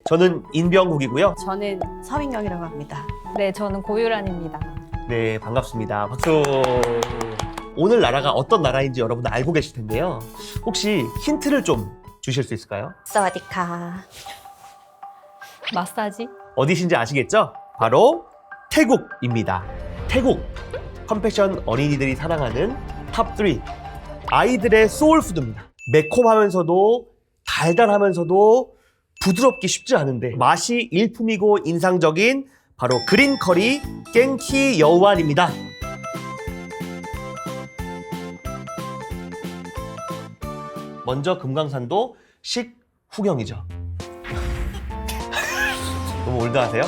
저는 인병국이고요. 저는 서민경이라고 합니다. 네, 저는 고유란입니다. 네, 반갑습니다. 박수. 오늘 나라가 어떤 나라인지 여러분들 알고 계실 텐데요. 혹시 힌트를 좀 주실 수 있을까요? 사와디카. 마사지? 어디신지 아시겠죠? 바로 태국입니다. 태국. 컴패션 어린이들이 사랑하는 탑3. 아이들의 소울푸드입니다. 매콤하면서도 달달하면서도 부드럽기 쉽지 않은데 맛이 일품이고 인상적인 바로 그린커리 깽키 여우안입니다. 먼저 금강산도 식후경이죠. 너무 올드하세요?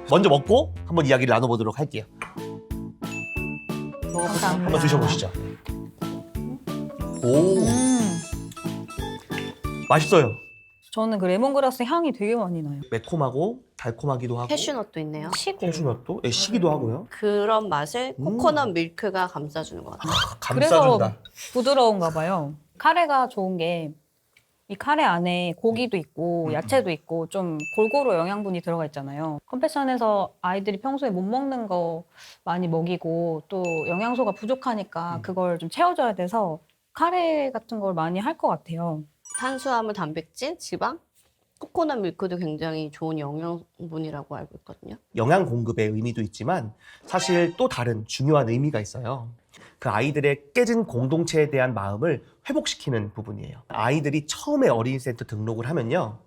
먼저 먹고 한번 이야기를 나눠보도록 할게요. 감사합니다. 한번 드셔보시죠. 오, 맛있어요. 저는 그 레몬그라스 향이 되게 많이 나요. 매콤하고 달콤하기도 하고 캐슈넛도 있네요. 시고. 캐슈넛도 시기도 하고요. 그런 맛을 코코넛 밀크가 감싸주는 것 같아요. 그래서 감싸준다. 부드러운가 봐요. 카레가 좋은 게 이 카레 안에 고기도 있고 야채도 있고 좀 골고루 영양분이 들어가 있잖아요. 컴패션에서 아이들이 평소에 못 먹는 거 많이 먹이고 또 영양소가 부족하니까 그걸 좀 채워줘야 돼서 카레 같은 걸 많이 할 것 같아요. 탄수화물, 단백질, 지방, 코코넛 밀크도 굉장히 좋은 영양분이라고 알고 있거든요. 영양 공급의 의미도 있지만 사실 또 다른 중요한 의미가 있어요. 그 아이들의 깨진 공동체에 대한 마음을 회복시키는 부분이에요. 아이들이 처음에 어린이센터 등록을 하면요.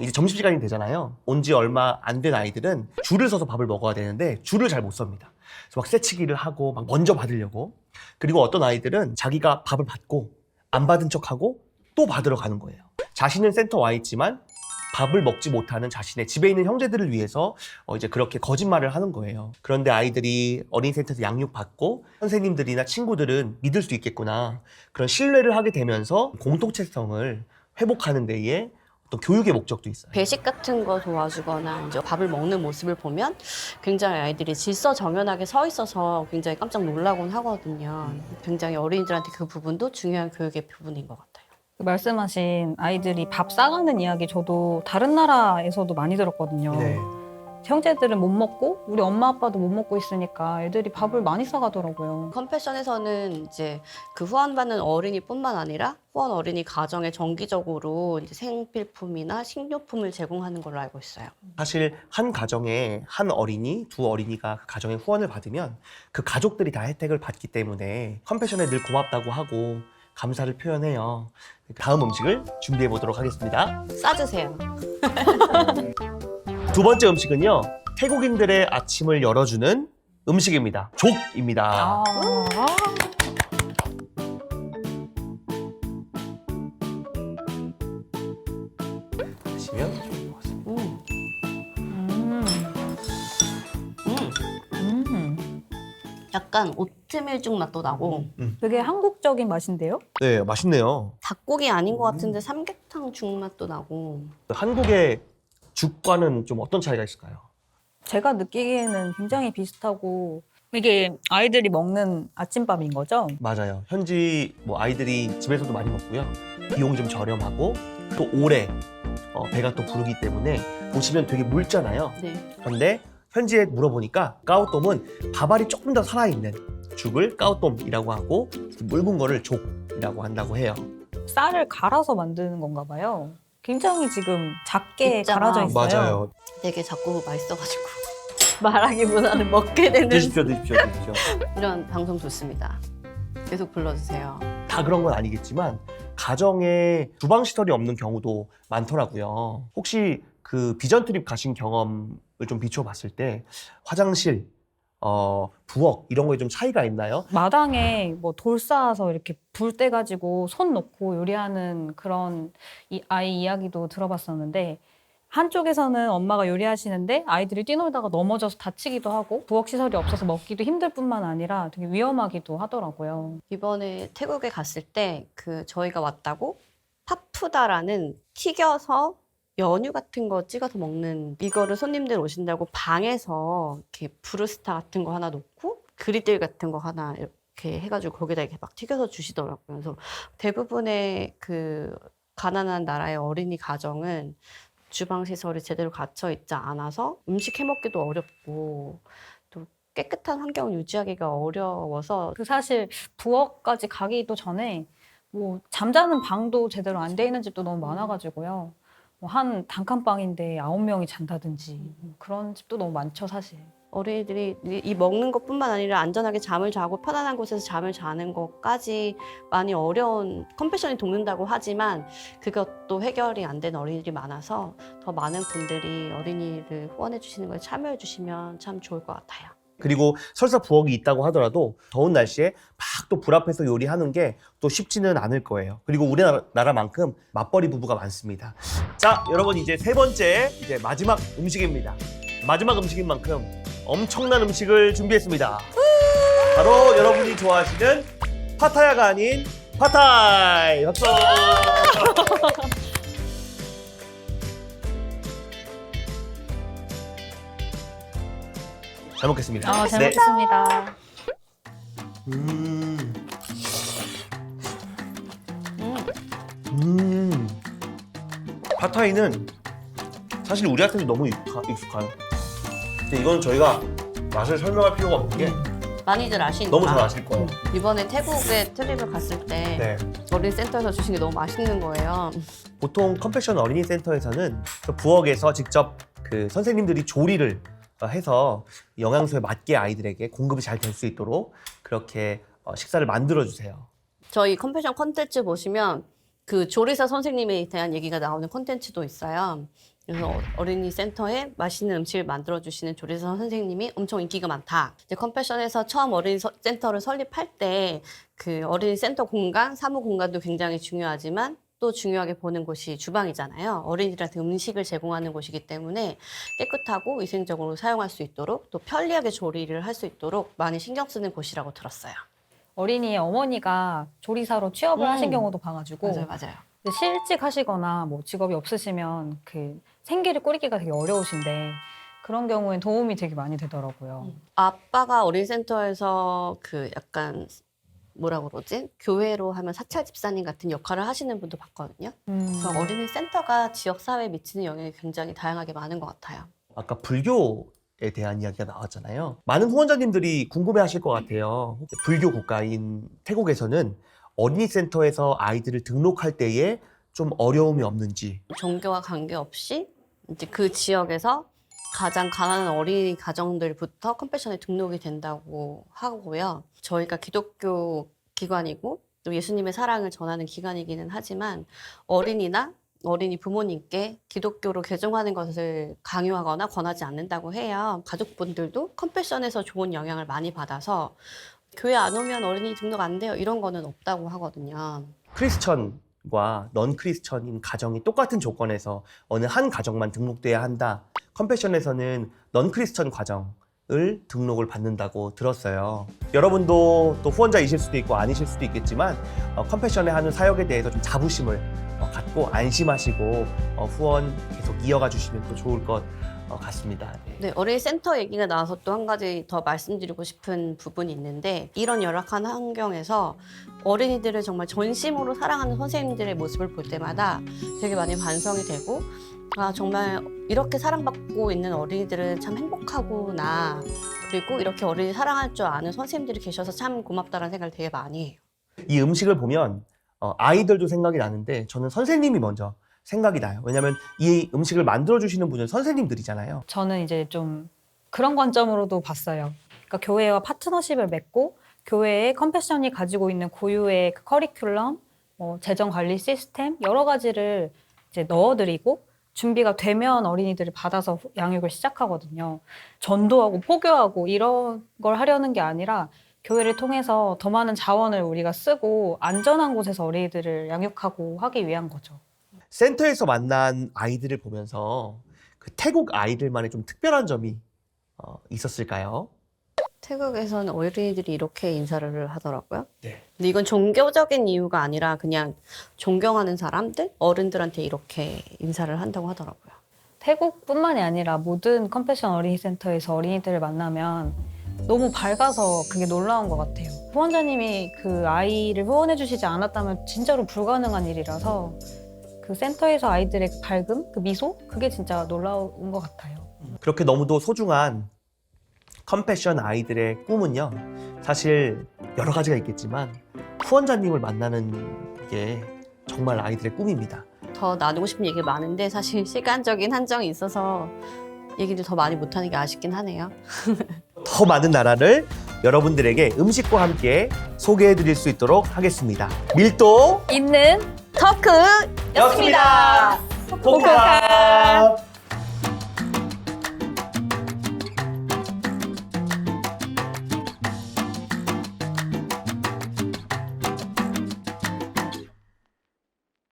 이제 점심시간이 되잖아요. 온 지 얼마 안 된 아이들은 줄을 서서 밥을 먹어야 되는데 줄을 잘 못 섭니다. 그래서 막 새치기를 하고 막 먼저 받으려고. 그리고 어떤 아이들은 자기가 밥을 받고 안 받은 척하고 또 받으러 가는 거예요. 자신은 센터 와 있지만 밥을 먹지 못하는 자신의 집에 있는 형제들을 위해서 이제 그렇게 거짓말을 하는 거예요. 그런데 아이들이 어린이센터에서 양육받고 선생님들이나 친구들은 믿을 수 있겠구나. 그런 신뢰를 하게 되면서 공동체성을 회복하는 데에 어떤 교육의 목적도 있어요. 배식 같은 거 도와주거나 이제 밥을 먹는 모습을 보면 굉장히 아이들이 질서정연하게 서 있어서 굉장히 깜짝 놀라곤 하거든요. 굉장히 어린이들한테 그 부분도 중요한 교육의 부분인 것 같아요. 말씀하신 아이들이 밥 싸가는 이야기 저도 다른 나라에서도 많이 들었거든요. 네. 형제들은 못 먹고 우리 엄마 아빠도 못 먹고 있으니까 애들이 밥을 많이 싸가더라고요. 컴패션에서는 이제 그 후원받는 어린이뿐만 아니라 후원 어린이 가정에 정기적으로 이제 생필품이나 식료품을 제공하는 걸로 알고 있어요. 사실 한 가정에 한 어린이, 두 어린이가 그 가정의 후원을 받으면 그 가족들이 다 혜택을 받기 때문에 컴패션에 늘 고맙다고 하고 감사를 표현해요. 다음 음식을 준비해 보도록 하겠습니다. 싸주세요. 두 번째 음식은요. 태국인들의 아침을 열어주는 음식입니다. 족입니다. 드시면 좋을 것 같습니다. 약간 오트밀죽 맛도 나고 되게 한국적인 맛인데요? 네, 맛있네요. 닭고기 아닌 것 같은데 삼계탕 죽 맛도 나고. 한국의 죽과는 좀 어떤 차이가 있을까요? 제가 느끼기에는 굉장히 비슷하고 이게 아이들이 먹는 아침밥인 거죠? 맞아요. 현지 아이들이 집에서도 많이 먹고요. 비용이 좀 저렴하고 또 오래 배가 또 부르기 때문에 보시면 되게 묽잖아요. 네. 그런데 현지에 물어보니까 까오똠은 밥알이 조금 더 살아있는 죽을 까오똠이라고 하고 묽은 거를 족이라고 한다고 해요. 쌀을 갈아서 만드는 건가 봐요. 굉장히 지금 작게 있잖아. 갈아져 있어요. 맞아요. 되게 자꾸 맛있어가지고 말하기보다는 먹게 되는 드십시오. 이런 방송 좋습니다. 계속 불러주세요. 다 그런 건 아니겠지만 가정에 주방 시설이 없는 경우도 많더라고요. 혹시 그 비전 트립 가신 경험을 좀 비춰봤을 때 화장실, 부엌 이런 거에 좀 차이가 있나요? 마당에 뭐 돌 쌓아서 이렇게 불 떼가지고 손 놓고 요리하는 그런 아이 이야기도 들어봤었는데 한쪽에서는 엄마가 요리하시는데 아이들이 뛰놀다가 넘어져서 다치기도 하고 부엌 시설이 없어서 먹기도 힘들 뿐만 아니라 되게 위험하기도 하더라고요. 이번에 태국에 갔을 때 저희가 왔다고 파푸다라는 튀겨서 연유 같은 거 찍어서 먹는 이거를 손님들 오신다고 방에서 이렇게 브루스타 같은 거 하나 놓고 그리들 같은 거 하나 이렇게 해가지고 거기다 이렇게 막 튀겨서 주시더라고요. 그래서 대부분의 그 가난한 나라의 어린이 가정은 주방 시설이 제대로 갖춰 있지 않아서 음식 해먹기도 어렵고 또 깨끗한 환경을 유지하기가 어려워서 그 사실 부엌까지 가기도 전에 뭐 잠자는 방도 제대로 안 돼 있는 집도 너무 많아가지고요. 뭐 한 단칸방인데 9명이 잔다든지 그런 집도 너무 많죠, 사실. 어린이들이 이 먹는 것뿐만 아니라 안전하게 잠을 자고 편안한 곳에서 잠을 자는 것까지 많이 어려운 컴패션이 돕는다고 하지만 그것도 해결이 안 되는 어린이들이 많아서 더 많은 분들이 어린이를 후원해 주시는 거에 참여해 주시면 참 좋을 것 같아요. 그리고 설사 부엌이 있다고 하더라도 더운 날씨에 막 또 불 앞에서 요리하는 게 또 쉽지는 않을 거예요. 그리고 우리나라만큼 맞벌이 부부가 많습니다. 자, 여러분 이제 세 번째 이제 마지막 음식입니다. 마지막 음식인 만큼 엄청난 음식을 준비했습니다. 바로 여러분이 좋아하시는 파타야가 아닌 팟타이. 박수! 잘 먹겠습니다. 잘 먹겠습니다. 팟타이는 사실 우리한테도 너무 익숙한. 근데 이건 저희가 맛을 설명할 필요가 없는 게 많이들 아시니까. 너무 잘 아실 거예요. 이번에 태국에 트립을 갔을 때 네. 어린이센터에서 주신 게 너무 맛있는 거예요. 보통 컴패션 어린이 센터에서는 그 부엌에서 직접 그 선생님들이 조리를 해서 영양소에 맞게 아이들에게 공급이 잘 될 수 있도록 그렇게 식사를 만들어 주세요. 저희 컴패션 콘텐츠 보시면 그 조리사 선생님에 대한 얘기가 나오는 콘텐츠도 있어요. 그래서 어린이 센터에 맛있는 음식을 만들어주시는 조리사 선생님이 엄청 인기가 많다. 이제 컴패션에서 처음 어린이 센터를 설립할 때 그 어린이 센터 공간, 사무 공간도 굉장히 중요하지만 또 중요하게 보는 곳이 주방이잖아요. 어린이들한테 음식을 제공하는 곳이기 때문에 깨끗하고 위생적으로 사용할 수 있도록 또 편리하게 조리를 할 수 있도록 많이 신경 쓰는 곳이라고 들었어요. 어린이의 어머니가 조리사로 취업을 하신 경우도 봐가지고 맞아요. 실직 하시거나 뭐 직업이 없으시면 그 생계를 꾸리기가 되게 어려우신데 그런 경우엔 도움이 되게 많이 되더라고요. 아빠가 어린이센터에서 그 약간 뭐라 그러지? 교회로 하면 사찰 집사님 같은 역할을 하시는 분도 봤거든요. 그래서 어린이센터가 지역사회에 미치는 영향이 굉장히 다양하게 많은 것 같아요. 아까 불교에 대한 이야기가 나왔잖아요. 많은 후원자님들이 궁금해하실 것 같아요. 불교 국가인 태국에서는 어린이 센터에서 아이들을 등록할 때에 좀 어려움이 없는지. 종교와 관계없이 이제 그 지역에서 가장 가난한 어린이 가정들부터 컴패션에 등록이 된다고 하고요. 저희가 기독교 기관이고 또 예수님의 사랑을 전하는 기관이기는 하지만 어린이나 어린이 부모님께 기독교로 개종하는 것을 강요하거나 권하지 않는다고 해요. 가족분들도 컴패션에서 좋은 영향을 많이 받아서 교회 안 오면 어린이 등록 안 돼요. 이런 거는 없다고 하거든요. 크리스천과 넌 크리스천인 가정이 똑같은 조건에서 어느 한 가정만 등록돼야 한다. 컴패션에서는 넌 크리스천 가정을 등록을 받는다고 들었어요. 여러분도 또 후원자이실 수도 있고 아니실 수도 있겠지만 컴패션에 하는 사역에 대해서 좀 자부심을 갖고 안심하시고 후원 계속 이어가 주시면 또 좋을 것 같습니다. 네, 어린이 센터 얘기가 나와서 또 한 가지 더 말씀드리고 싶은 부분이 있는데 이런 열악한 환경에서 어린이들을 정말 전심으로 사랑하는 선생님들의 모습을 볼 때마다 되게 많이 반성이 되고 아 정말 이렇게 사랑받고 있는 어린이들은 참 행복하구나. 그리고 이렇게 어린이 사랑할 줄 아는 선생님들이 계셔서 참 고맙다는 생각을 되게 많이 해요. 이 음식을 보면 아이들도 생각이 나는데 저는 선생님이 먼저 생각이 나요. 왜냐하면 이 음식을 만들어주시는 분은 선생님들이잖아요. 저는 이제 좀 그런 관점으로도 봤어요. 그러니까 교회와 파트너십을 맺고 교회의 컴패션이 가지고 있는 고유의 그 커리큘럼, 재정 관리 시스템 여러 가지를 이제 넣어드리고 준비가 되면 어린이들을 받아서 양육을 시작하거든요. 전도하고 포교하고 이런 걸 하려는 게 아니라 교회를 통해서 더 많은 자원을 우리가 쓰고 안전한 곳에서 어린이들을 양육하고 하기 위한 거죠. 센터에서 만난 아이들을 보면서 그 태국 아이들만의 좀 특별한 점이 있었을까요? 태국에서는 어린이들이 이렇게 인사를 하더라고요. 네. 근데 이건 종교적인 이유가 아니라 그냥 존경하는 사람들, 어른들한테 이렇게 인사를 한다고 하더라고요. 태국뿐만이 아니라 모든 컴패션 어린이 센터에서 어린이들을 만나면 너무 밝아서 그게 놀라운 것 같아요. 후원자님이 그 아이를 후원해 주시지 않았다면 진짜로 불가능한 일이라서 그 센터에서 아이들의 밝음, 그 미소, 그게 진짜 놀라운 것 같아요. 그렇게 너무도 소중한 컴패션 아이들의 꿈은요, 사실 여러 가지가 있겠지만 후원자님을 만나는 게 정말 아이들의 꿈입니다. 더 나누고 싶은 얘기가 많은데 사실 시간적인 한정이 있어서 얘기를 더 많이 못하는 게 아쉽긴 하네요. 더 많은 나라를 여러분들에게 음식과 함께 소개해드릴 수 있도록 하겠습니다. 밀도 있는 터크였습니다. 포카!